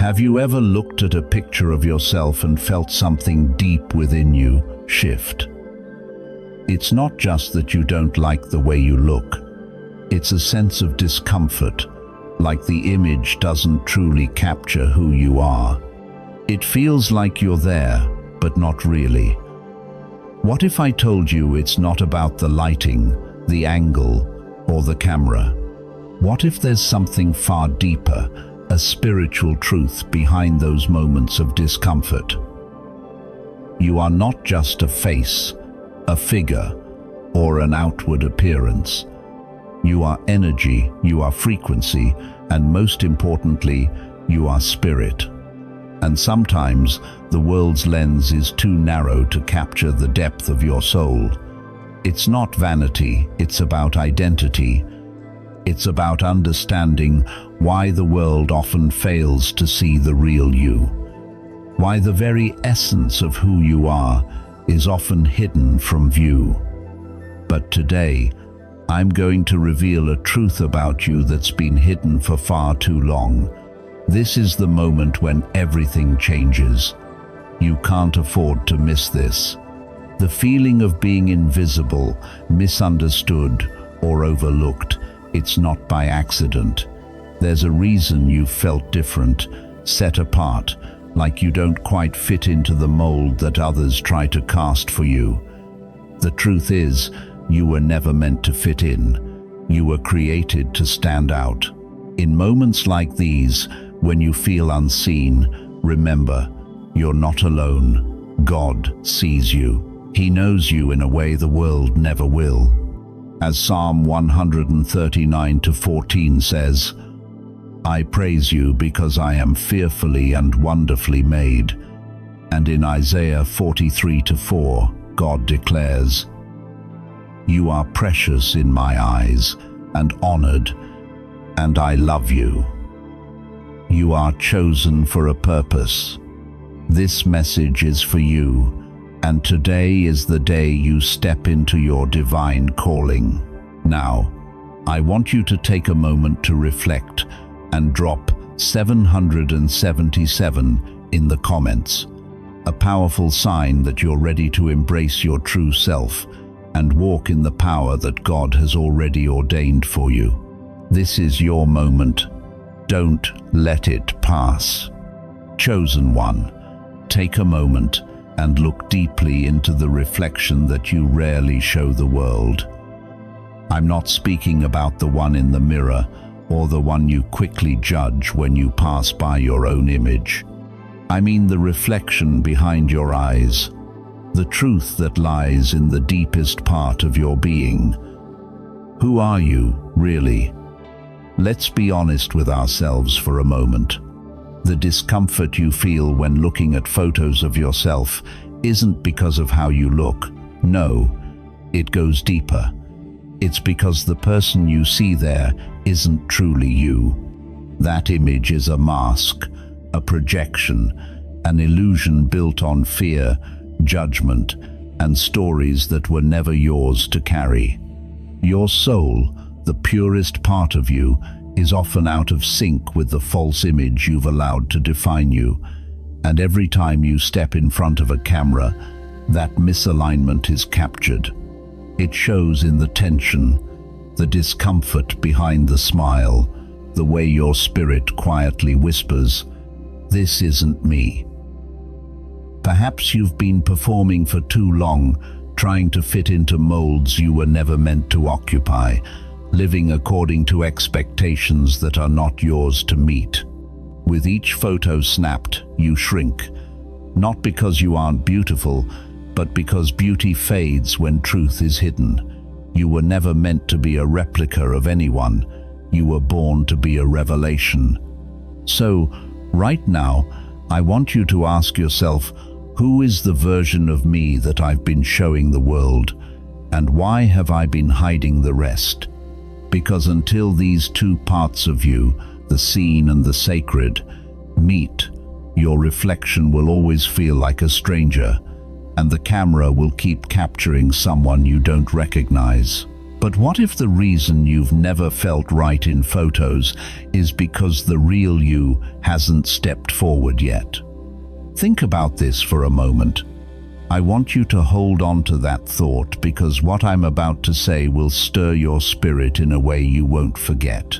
Have you ever looked at a picture of yourself and felt something deep within you shift? It's not just that you don't like the way you look. It's a sense of discomfort, like the image doesn't truly capture who you are. It feels like you're there, but not really. What if I told you it's not about the lighting, the angle, or the camera? What if there's something far deeper, a spiritual truth behind those moments of discomfort? You are not just a face, a figure, or an outward appearance. You are energy, you are frequency, and most importantly, you are spirit. And sometimes the world's lens is too narrow to capture the depth of your soul. It's not vanity, it's about identity. It's about understanding why the world often fails to see the real you. Why the very essence of who you are is often hidden from view. But today, I'm going to reveal a truth about you that's been hidden for far too long. This is the moment when everything changes. You can't afford to miss this. The feeling of being invisible, misunderstood, or overlooked, it's not by accident. There's a reason you've felt different, set apart, like you don't quite fit into the mold that others try to cast for you. The truth is, you were never meant to fit in. You were created to stand out. In moments like these, when you feel unseen, remember, you're not alone. God sees you. He knows you in a way the world never will. As Psalm 139:14 says, I praise you because I am fearfully and wonderfully made. And in Isaiah 43:4, God declares, you are precious in my eyes and honored, and I love you. You are chosen for a purpose. This message is for you, and today is the day you step into your divine calling. Now, I want you to take a moment to reflect and drop 777 in the comments, a powerful sign that you're ready to embrace your true self and walk in the power that God has already ordained for you. This is your moment. Don't let it pass. Chosen one, take a moment and look deeply into the reflection that you rarely show the world. I'm not speaking about the one in the mirror or the one you quickly judge when you pass by your own image. I mean the reflection behind your eyes, the truth that lies in the deepest part of your being. Who are you, really? Let's be honest with ourselves for a moment. The discomfort you feel when looking at photos of yourself isn't because of how you look. No, it goes deeper. It's because the person you see there isn't truly you. That image is a mask, a projection, an illusion built on fear, judgment, and stories that were never yours to carry. Your soul, the purest part of you, is often out of sync with the false image you've allowed to define you. And every time you step in front of a camera, that misalignment is captured. It shows in the tension, the discomfort behind the smile, the way your spirit quietly whispers, "This isn't me." Perhaps you've been performing for too long, trying to fit into molds you were never meant to occupy, living according to expectations that are not yours to meet. With each photo snapped, you shrink, not because you aren't beautiful, but because beauty fades when truth is hidden. You were never meant to be a replica of anyone. You were born to be a revelation. So, right now, I want you to ask yourself, who is the version of me that I've been showing the world, and why have I been hiding the rest? Because until these two parts of you, the seen and the sacred, meet, your reflection will always feel like a stranger, and the camera will keep capturing someone you don't recognize. But what if the reason you've never felt right in photos is because the real you hasn't stepped forward yet? Think about this for a moment. I want you to hold on to that thought, because what I'm about to say will stir your spirit in a way you won't forget.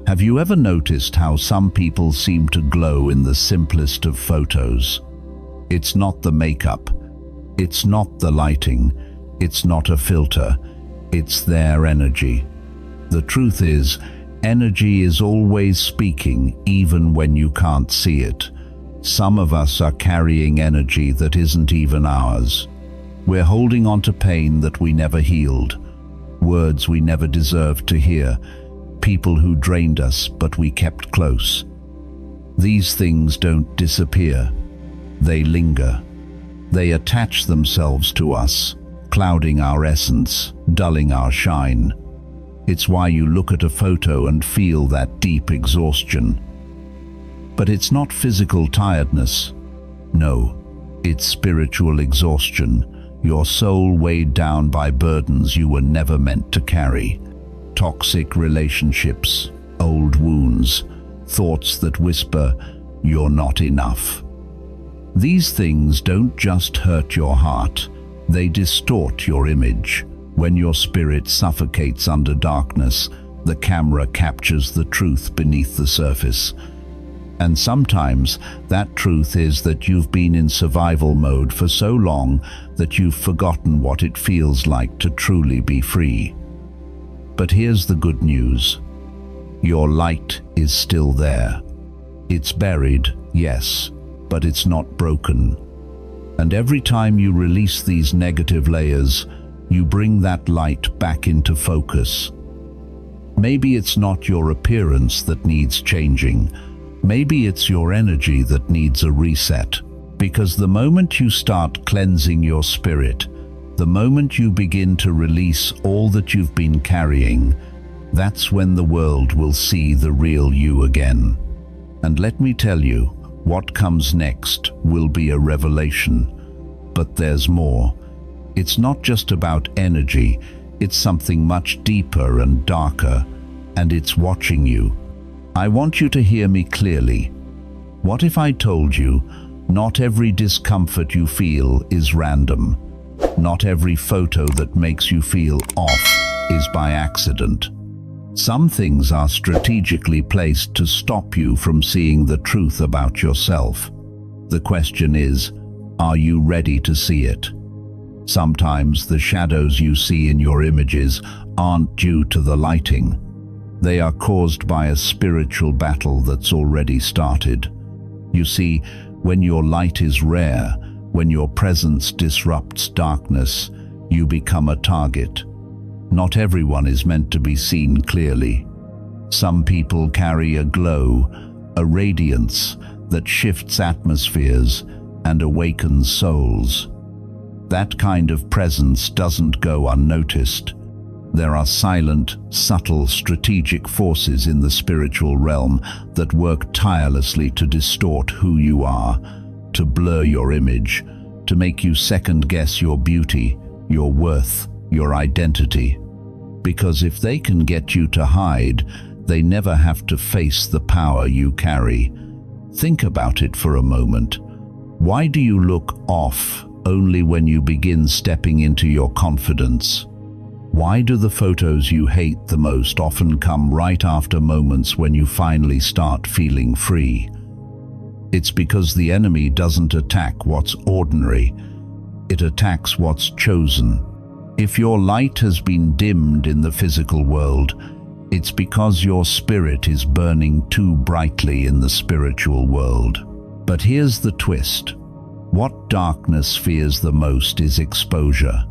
Have you ever noticed how some people seem to glow in the simplest of photos? It's not the makeup, it's not the lighting, it's not a filter, it's their energy. The truth is, energy is always speaking, even when you can't see it. Some of us are carrying energy that isn't even ours. We're holding on to pain that we never healed, words we never deserved to hear, people who drained us but we kept close. These things don't disappear. They linger. They attach themselves to us, clouding our essence, dulling our shine. It's why you look at a photo and feel that deep exhaustion. But it's not physical tiredness. No, it's spiritual exhaustion, your soul weighed down by burdens you were never meant to carry. Toxic relationships, old wounds, thoughts that whisper, "You're not enough." These things don't just hurt your heart, they distort your image. When your spirit suffocates under darkness, the camera captures the truth beneath the surface. And sometimes that truth is that you've been in survival mode for so long that you've forgotten what it feels like to truly be free. But here's the good news. Your light is still there. It's buried, yes, but it's not broken. And every time you release these negative layers, you bring that light back into focus. Maybe it's not your appearance that needs changing. Maybe it's your energy that needs a reset. Because the moment you start cleansing your spirit, the moment you begin to release all that you've been carrying, that's when the world will see the real you again. And let me tell you, what comes next will be a revelation. But there's more. It's not just about energy, it's something much deeper and darker, and it's watching you. I want you to hear me clearly. What if I told you, not every discomfort you feel is random. Not every photo that makes you feel off is by accident. Some things are strategically placed to stop you from seeing the truth about yourself. The question is, are you ready to see it? Sometimes the shadows you see in your images aren't due to the lighting. They are caused by a spiritual battle that's already started. You see, when your light is rare, when your presence disrupts darkness, you become a target. Not everyone is meant to be seen clearly. Some people carry a glow, a radiance that shifts atmospheres and awakens souls. That kind of presence doesn't go unnoticed. There are silent, subtle, strategic forces in the spiritual realm that work tirelessly to distort who you are, to blur your image, to make you second-guess your beauty, your worth, your identity. Because if they can get you to hide, they never have to face the power you carry. Think about it for a moment. Why do you look off only when you begin stepping into your confidence? Why do the photos you hate the most often come right after moments when you finally start feeling free? It's because the enemy doesn't attack what's ordinary, it attacks what's chosen. If your light has been dimmed in the physical world, it's because your spirit is burning too brightly in the spiritual world. But here's the twist. What darkness fears the most is exposure.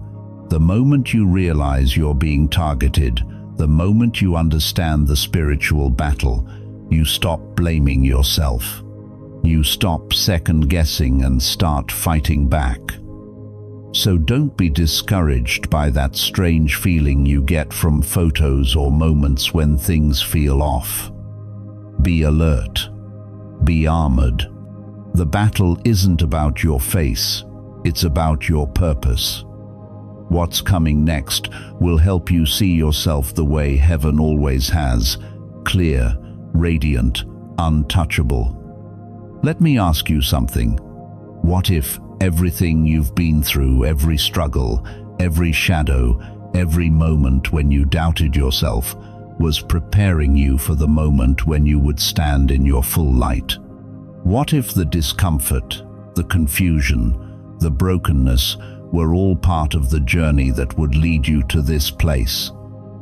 The moment you realize you're being targeted, the moment you understand the spiritual battle, you stop blaming yourself. You stop second-guessing and start fighting back. So don't be discouraged by that strange feeling you get from photos or moments when things feel off. Be alert. Be armored. The battle isn't about your face, it's about your purpose. What's coming next will help you see yourself the way heaven always has, clear, radiant, untouchable. Let me ask you something. What if everything you've been through, every struggle, every shadow, every moment when you doubted yourself, was preparing you for the moment when you would stand in your full light? What if the discomfort, the confusion, the brokenness were all part of the journey that would lead you to this place,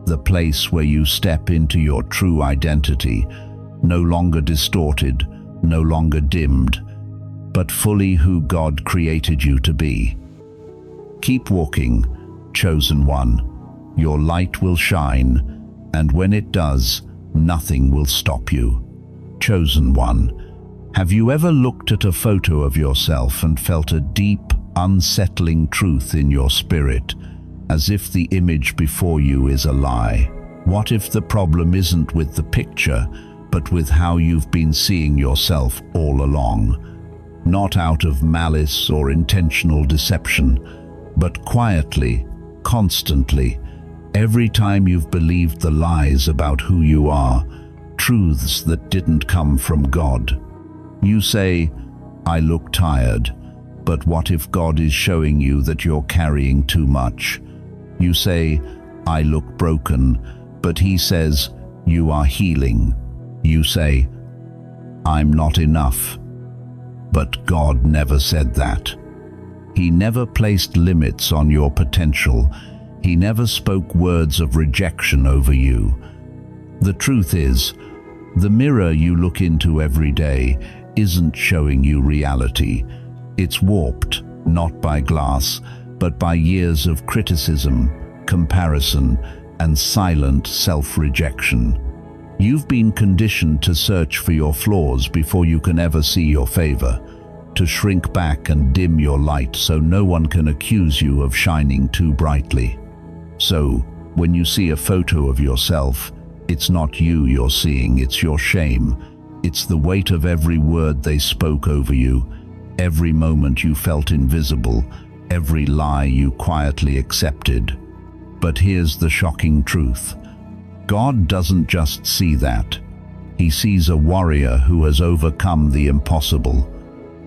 the place where you step into your true identity, no longer distorted, no longer dimmed, but fully who God created you to be? Keep walking, chosen one. Your light will shine, and when it does, nothing will stop you. Chosen one. Have you ever looked at a photo of yourself and felt a deep, unsettling truth in your spirit, as if the image before you is a lie? What if the problem isn't with the picture, but with how you've been seeing yourself all along? Not out of malice or intentional deception, but quietly, constantly, every time you've believed the lies about who you are, truths that didn't come from God. You say, "I look tired," but what if God is showing you that you're carrying too much? You say, "I look broken," but He says, "You are healing." You say, "I'm not enough," but God never said that. He never placed limits on your potential. He never spoke words of rejection over you. The truth is, the mirror you look into every day isn't showing you reality. It's warped, not by glass, but by years of criticism, comparison, and silent self-rejection. You've been conditioned to search for your flaws before you can ever see your favor, to shrink back and dim your light so no one can accuse you of shining too brightly. So, when you see a photo of yourself, it's not you you're seeing, it's your shame. It's the weight of every word they spoke over you, every moment you felt invisible, every lie you quietly accepted. But here's the shocking truth. God doesn't just see that. He sees a warrior who has overcome the impossible.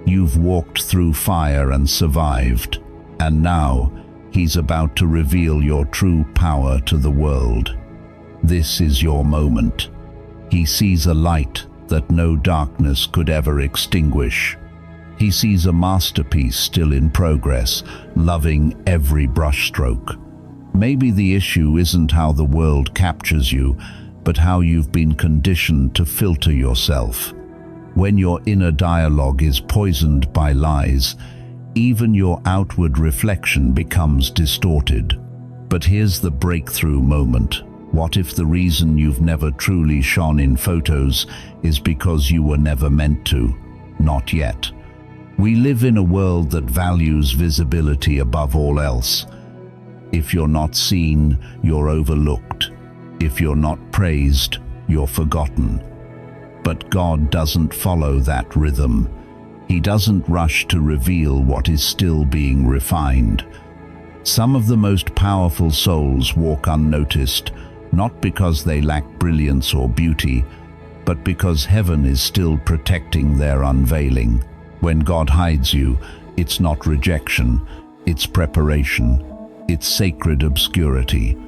You've walked through fire and survived, and now He's about to reveal your true power to the world. This is your moment. He sees a light that no darkness could ever extinguish. He sees a masterpiece still in progress, loving every brushstroke. Maybe the issue isn't how the world captures you, but how you've been conditioned to filter yourself. When your inner dialogue is poisoned by lies, even your outward reflection becomes distorted. But here's the breakthrough moment. What if the reason you've never truly shone in photos is because you were never meant to? Not yet. We live in a world that values visibility above all else. If you're not seen, you're overlooked. If you're not praised, you're forgotten. But God doesn't follow that rhythm. He doesn't rush to reveal what is still being refined. Some of the most powerful souls walk unnoticed, not because they lack brilliance or beauty, but because heaven is still protecting their unveiling. When God hides you, it's not rejection, it's preparation. It's sacred obscurity.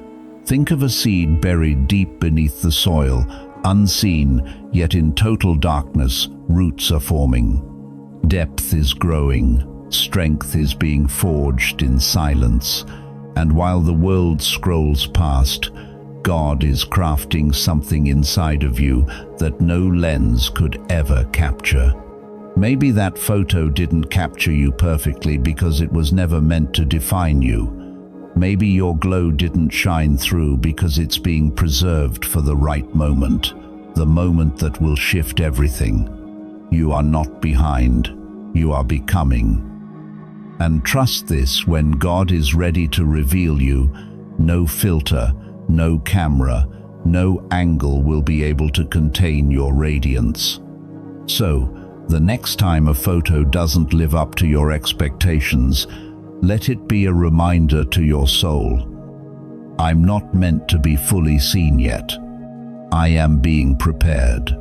Think of a seed buried deep beneath the soil, unseen, yet in total darkness, roots are forming. Depth is growing, strength is being forged in silence, and while the world scrolls past, God is crafting something inside of you that no lens could ever capture. Maybe that photo didn't capture you perfectly because it was never meant to define you. Maybe your glow didn't shine through because it's being preserved for the right moment, the moment that will shift everything. You are not behind, you are becoming. And trust this: when God is ready to reveal you, no filter, no camera, no angle will be able to contain your radiance. So, the next time a photo doesn't live up to your expectations, Let it be a reminder to your soul. I'm not meant to be fully seen yet. I am being prepared.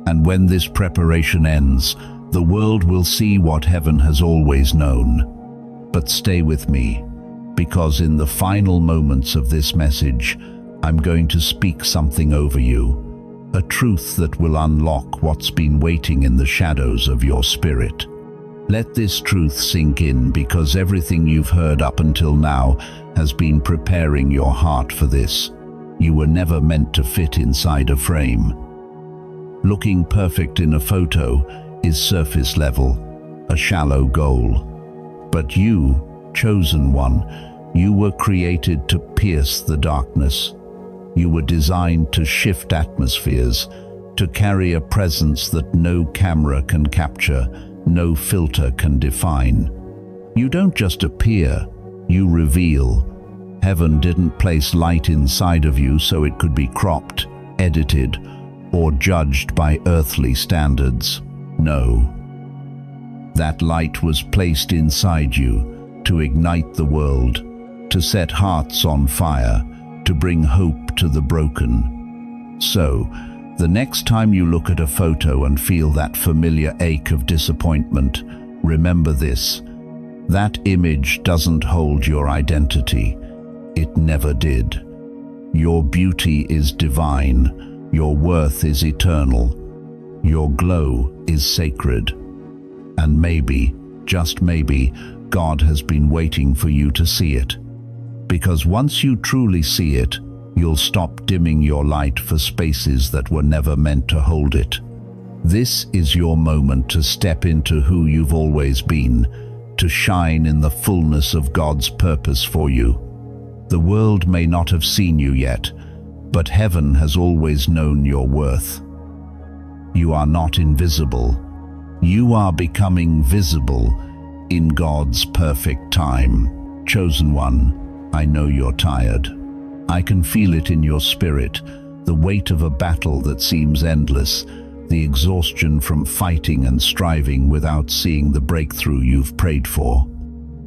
And when this preparation ends, the world will see what heaven has always known. But stay with me, because in the final moments of this message, I'm going to speak something over you, a truth that will unlock what's been waiting in the shadows of your spirit. Let this truth sink in, because everything you've heard up until now has been preparing your heart for this. You were never meant to fit inside a frame. Looking perfect in a photo is surface level, a shallow goal. But you, chosen one, you were created to pierce the darkness. You were designed to shift atmospheres, to carry a presence that no camera can capture, no filter can define. You don't just appear, you reveal. Heaven didn't place light inside of you so it could be cropped, edited, or judged by earthly standards. No. That light was placed inside you to ignite the world, to set hearts on fire, to bring hope to the broken. So, the next time you look at a photo and feel that familiar ache of disappointment, remember this: that image doesn't hold your identity. It never did. Your beauty is divine. Your worth is eternal. Your glow is sacred. And maybe, just maybe, God has been waiting for you to see it. Because once you truly see it, you'll stop dimming your light for spaces that were never meant to hold it. This is your moment to step into who you've always been, to shine in the fullness of God's purpose for you. The world may not have seen you yet, but heaven has always known your worth. You are not invisible. You are becoming visible in God's perfect time. Chosen one, I know you're tired. I can feel it in your spirit, the weight of a battle that seems endless, the exhaustion from fighting and striving without seeing the breakthrough you've prayed for.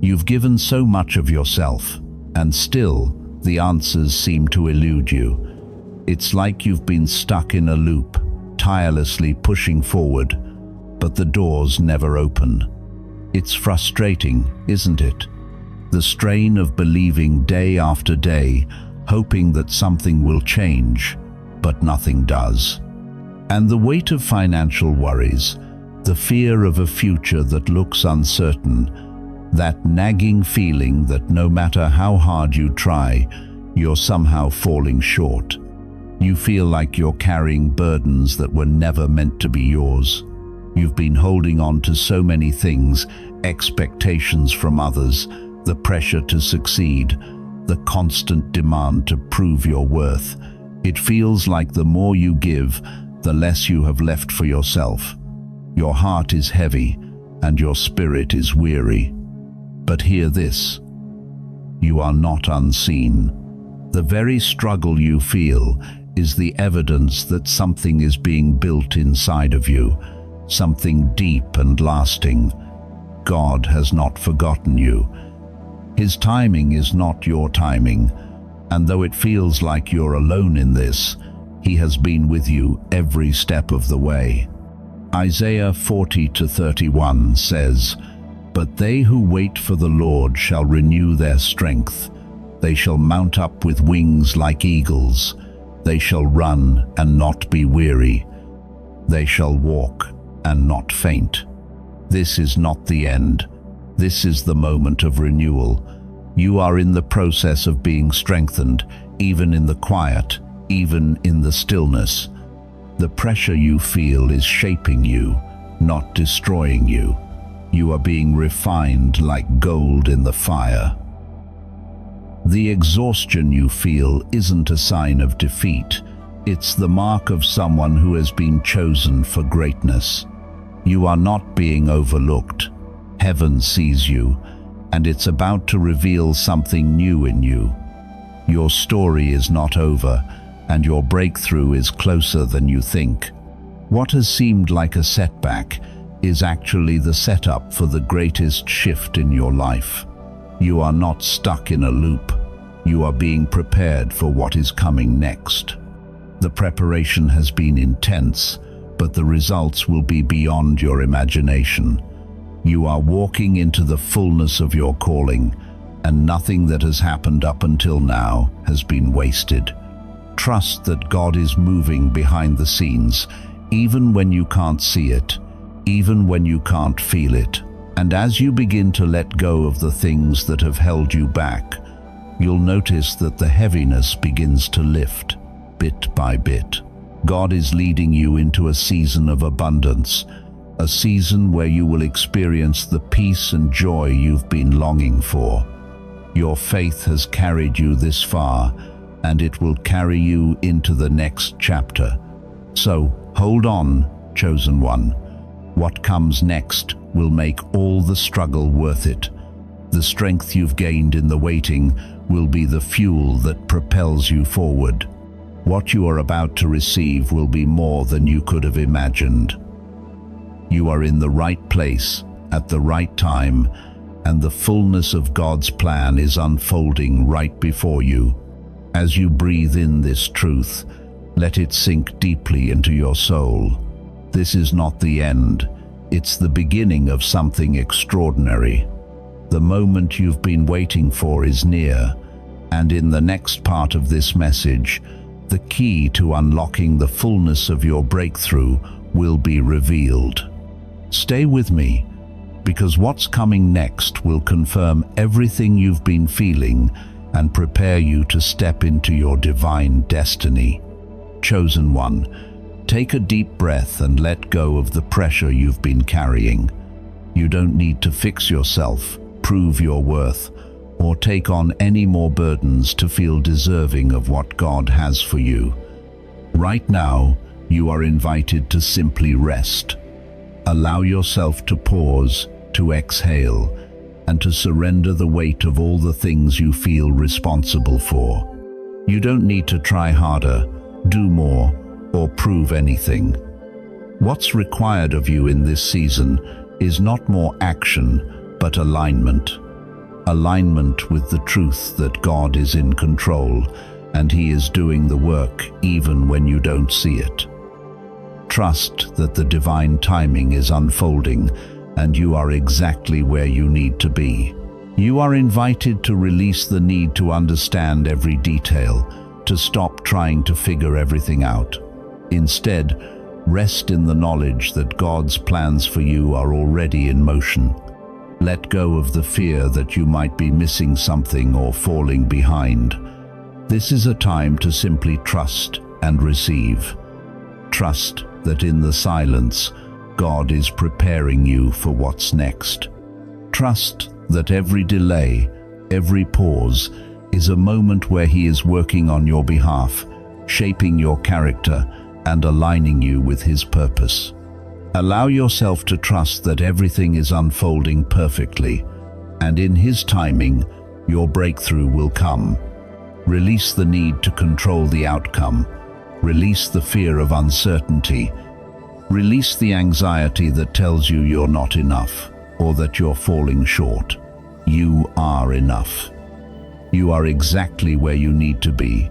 You've given so much of yourself, and still the answers seem to elude you. It's like you've been stuck in a loop, tirelessly pushing forward, but the doors never open. It's frustrating, isn't it? The strain of believing day after day, hoping that something will change, but nothing does. And the weight of financial worries, the fear of a future that looks uncertain, that nagging feeling that no matter how hard you try, you're somehow falling short. You feel like you're carrying burdens that were never meant to be yours. You've been holding on to so many things, expectations from others, the pressure to succeed, the constant demand to prove your worth. It feels like the more you give, the less you have left for yourself. Your heart is heavy and your spirit is weary. But hear this: you are not unseen. The very struggle you feel is the evidence that something is being built inside of you, something deep and lasting. God has not forgotten you. His timing is not your timing, and though it feels like you're alone in this, He has been with you every step of the way. Isaiah 40:31 says, "But they who wait for the Lord shall renew their strength. They shall mount up with wings like eagles. They shall run and not be weary. They shall walk and not faint." This is not the end. This is the moment of renewal. You are in the process of being strengthened, even in the quiet, even in the stillness. The pressure you feel is shaping you, not destroying you. You are being refined like gold in the fire. The exhaustion you feel isn't a sign of defeat. It's the mark of someone who has been chosen for greatness. You are not being overlooked. Heaven sees you, and it's about to reveal something new in you. Your story is not over, and your breakthrough is closer than you think. What has seemed like a setback is actually the setup for the greatest shift in your life. You are not stuck in a loop. You are being prepared for what is coming next. The preparation has been intense, but the results will be beyond your imagination. You are walking into the fullness of your calling, and nothing that has happened up until now has been wasted. Trust that God is moving behind the scenes, even when you can't see it, even when you can't feel it. And as you begin to let go of the things that have held you back, you'll notice that the heaviness begins to lift, bit by bit. God is leading you into a season of abundance, a season where you will experience the peace and joy you've been longing for. Your faith has carried you this far, and it will carry you into the next chapter. So, hold on, chosen one. What comes next will make all the struggle worth it. The strength you've gained in the waiting will be the fuel that propels you forward. What you are about to receive will be more than you could have imagined. You are in the right place, at the right time, and the fullness of God's plan is unfolding right before you. As you breathe in this truth, let it sink deeply into your soul. This is not the end. It's the beginning of something extraordinary. The moment you've been waiting for is near, and in the next part of this message, the key to unlocking the fullness of your breakthrough will be revealed. Stay with me, because what's coming next will confirm everything you've been feeling and prepare you to step into your divine destiny. Chosen one, take a deep breath and let go of the pressure you've been carrying. You don't need to fix yourself, prove your worth, or take on any more burdens to feel deserving of what God has for you. Right now, you are invited to simply rest. Allow yourself to pause, to exhale, and to surrender the weight of all the things you feel responsible for. You don't need to try harder, do more, or prove anything. What's required of you in this season is not more action, but alignment. Alignment with the truth that God is in control, and He is doing the work even when you don't see it. Trust that the divine timing is unfolding, and you are exactly where you need to be. You are invited to release the need to understand every detail, to stop trying to figure everything out. Instead, rest in the knowledge that God's plans for you are already in motion. Let go of the fear that you might be missing something or falling behind. This is a time to simply trust and receive. Trust that in the silence, God is preparing you for what's next. Trust that every delay, every pause, is a moment where He is working on your behalf, shaping your character and aligning you with His purpose. Allow yourself to trust that everything is unfolding perfectly, and in His timing, your breakthrough will come. Release the need to control the outcome. Release the fear of uncertainty. Release the anxiety that tells you you're not enough or that you're falling short. You are enough. You are exactly where you need to be.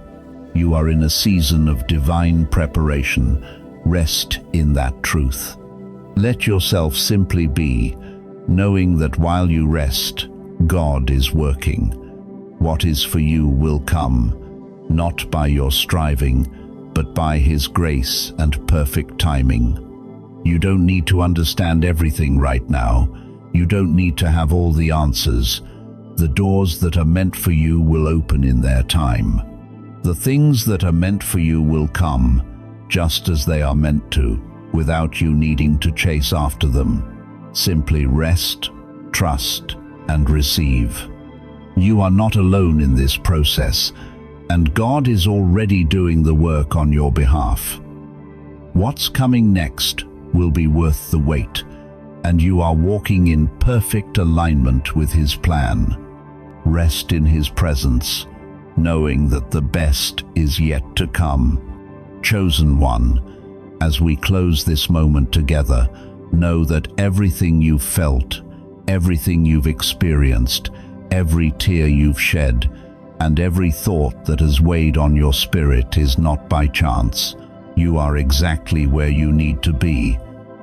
You are in a season of divine preparation. Rest in that truth. Let yourself simply be, knowing that while you rest, God is working. What is for you will come, not by your striving, but by His grace and perfect timing. You don't need to understand everything right now. You don't need to have all the answers. The doors that are meant for you will open in their time. The things that are meant for you will come, just as they are meant to, without you needing to chase after them. Simply rest, trust, and receive. You are not alone in this process, and God is already doing the work on your behalf. What's coming next will be worth the wait, and you are walking in perfect alignment with His plan. Rest in His presence, knowing that the best is yet to come. Chosen one, as we close this moment together, know that everything you've felt, everything you've experienced, Every tear you've shed and every thought that has weighed on your spirit is not by chance. You are exactly where you need to be,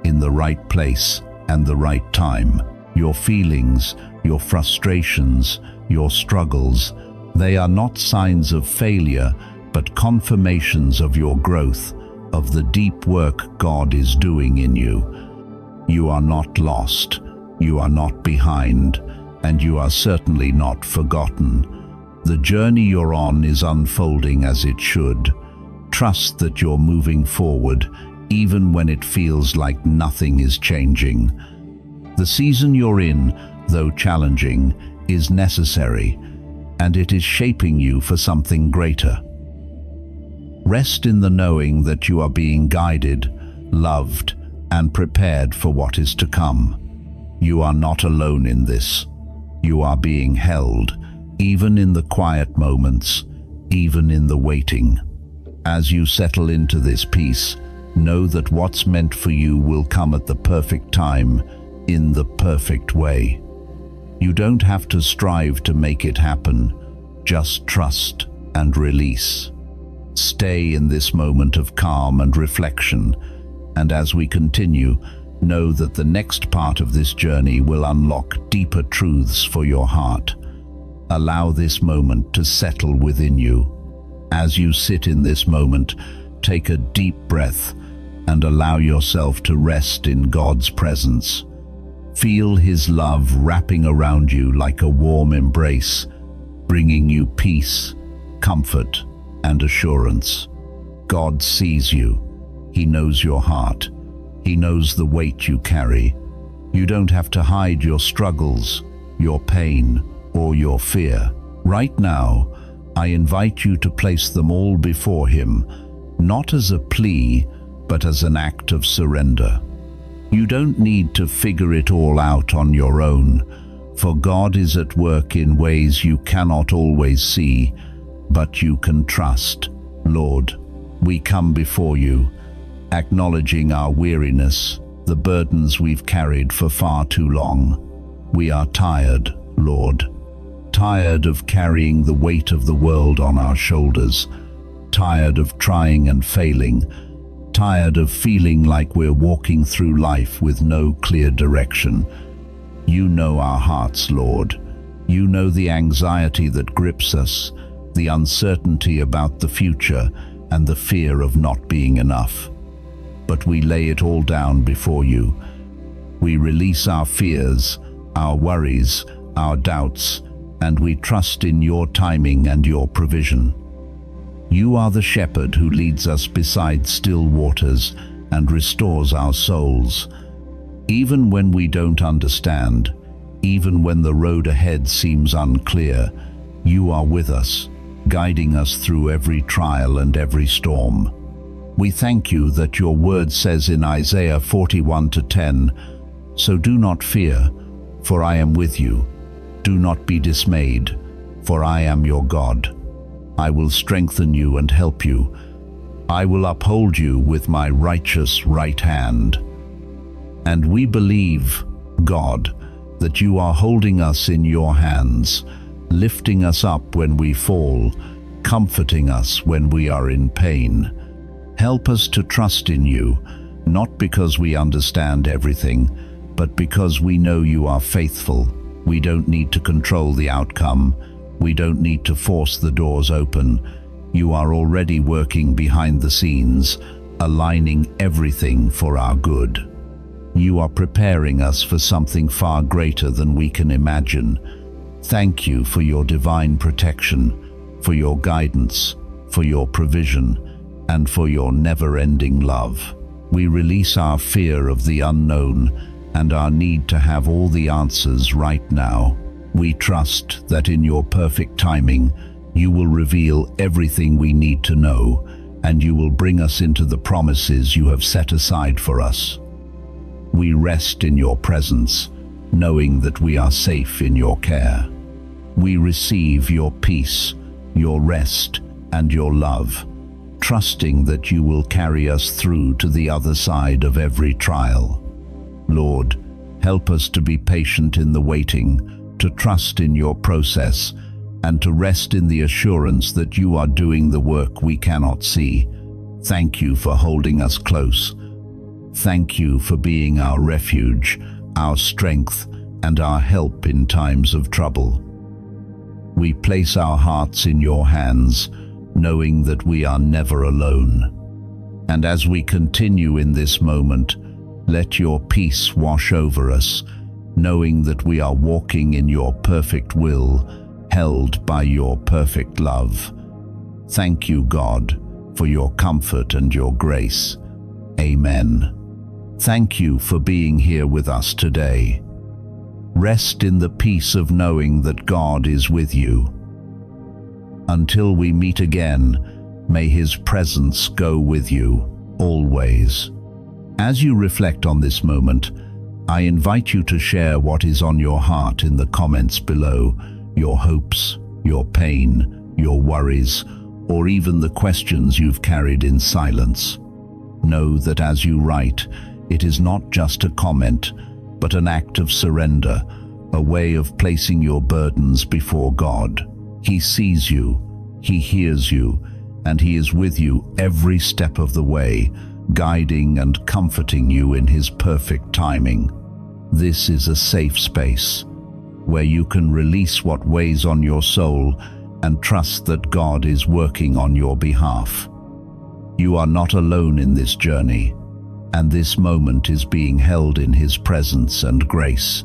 in the right place and the right time. Your feelings, your frustrations, your struggles, they are not signs of failure, but confirmations of your growth, of the deep work God is doing in you. You are not lost, you are not behind, and you are certainly not forgotten. The journey you're on is unfolding as it should. Trust that you're moving forward, even when it feels like nothing is changing. The season you're in, though challenging, is necessary, and it is shaping you for something greater. Rest in the knowing that you are being guided, loved, and prepared for what is to come. You are not alone in this. You are being held, even in the quiet moments, even in the waiting. As you settle into this peace, know that what's meant for you will come at the perfect time, in the perfect way. You don't have to strive to make it happen. Just trust and release. Stay in this moment of calm and reflection, and as we continue, know that the next part of this journey will unlock deeper truths for your heart. Allow this moment to settle within you. As you sit in this moment, take a deep breath and allow yourself to rest in God's presence. Feel His love wrapping around you like a warm embrace, bringing you peace, comfort, and assurance. God sees you. He knows your heart. He knows the weight you carry. You don't have to hide your struggles, your pain, or your fear. Right now, I invite you to place them all before Him, not as a plea, but as an act of surrender. You don't need to figure it all out on your own, for God is at work in ways you cannot always see, but you can trust. Lord, we come before you, acknowledging our weariness, the burdens we've carried for far too long. We are tired, Lord, tired of carrying the weight of the world on our shoulders, tired of trying and failing, tired of feeling like we're walking through life with no clear direction. You know our hearts, Lord. You know the anxiety that grips us, the uncertainty about the future, and the fear of not being enough. But we lay it all down before you. We release our fears, our worries, our doubts, and we trust in your timing and your provision. You are the shepherd who leads us beside still waters and restores our souls. Even when we don't understand, even when the road ahead seems unclear, you are with us, guiding us through every trial and every storm. We thank you that your word says in Isaiah 41:10, "So do not fear, for I am with you. Do not be dismayed, for I am your God. I will strengthen you and help you. I will uphold you with my righteous right hand." And we believe, God, that you are holding us in your hands, lifting us up when we fall, comforting us when we are in pain. Help us to trust in you, not because we understand everything, but because we know you are faithful. We don't need to control the outcome. We don't need to force the doors open. You are already working behind the scenes, aligning everything for our good. You are preparing us for something far greater than we can imagine. Thank you for your divine protection, for your guidance, for your provision, and for your never-ending love. We release our fear of the unknown and our need to have all the answers right now. We trust that in your perfect timing, you will reveal everything we need to know, and you will bring us into the promises you have set aside for us. We rest in your presence, knowing that we are safe in your care. We receive your peace, your rest, and your love, trusting that you will carry us through to the other side of every trial. Lord, help us to be patient in the waiting, to trust in your process, and to rest in the assurance that you are doing the work we cannot see. Thank you for holding us close. Thank you for being our refuge, our strength, and our help in times of trouble. We place our hearts in your hands, knowing that we are never alone. And as we continue in this moment, let your peace wash over us, knowing that we are walking in your perfect will, held by your perfect love. Thank you, God, for your comfort and your grace. Amen. Thank you for being here with us today. Rest in the peace of knowing that God is with you. Until we meet again, may His presence go with you, always. As you reflect on this moment, I invite you to share what is on your heart in the comments below, your hopes, your pain, your worries, or even the questions you've carried in silence. Know that as you write, it is not just a comment, but an act of surrender, a way of placing your burdens before God. He sees you, He hears you, and He is with you every step of the way, guiding and comforting you in His perfect timing. This is a safe space, where you can release what weighs on your soul and trust that God is working on your behalf. You are not alone in this journey, and this moment is being held in His presence and grace.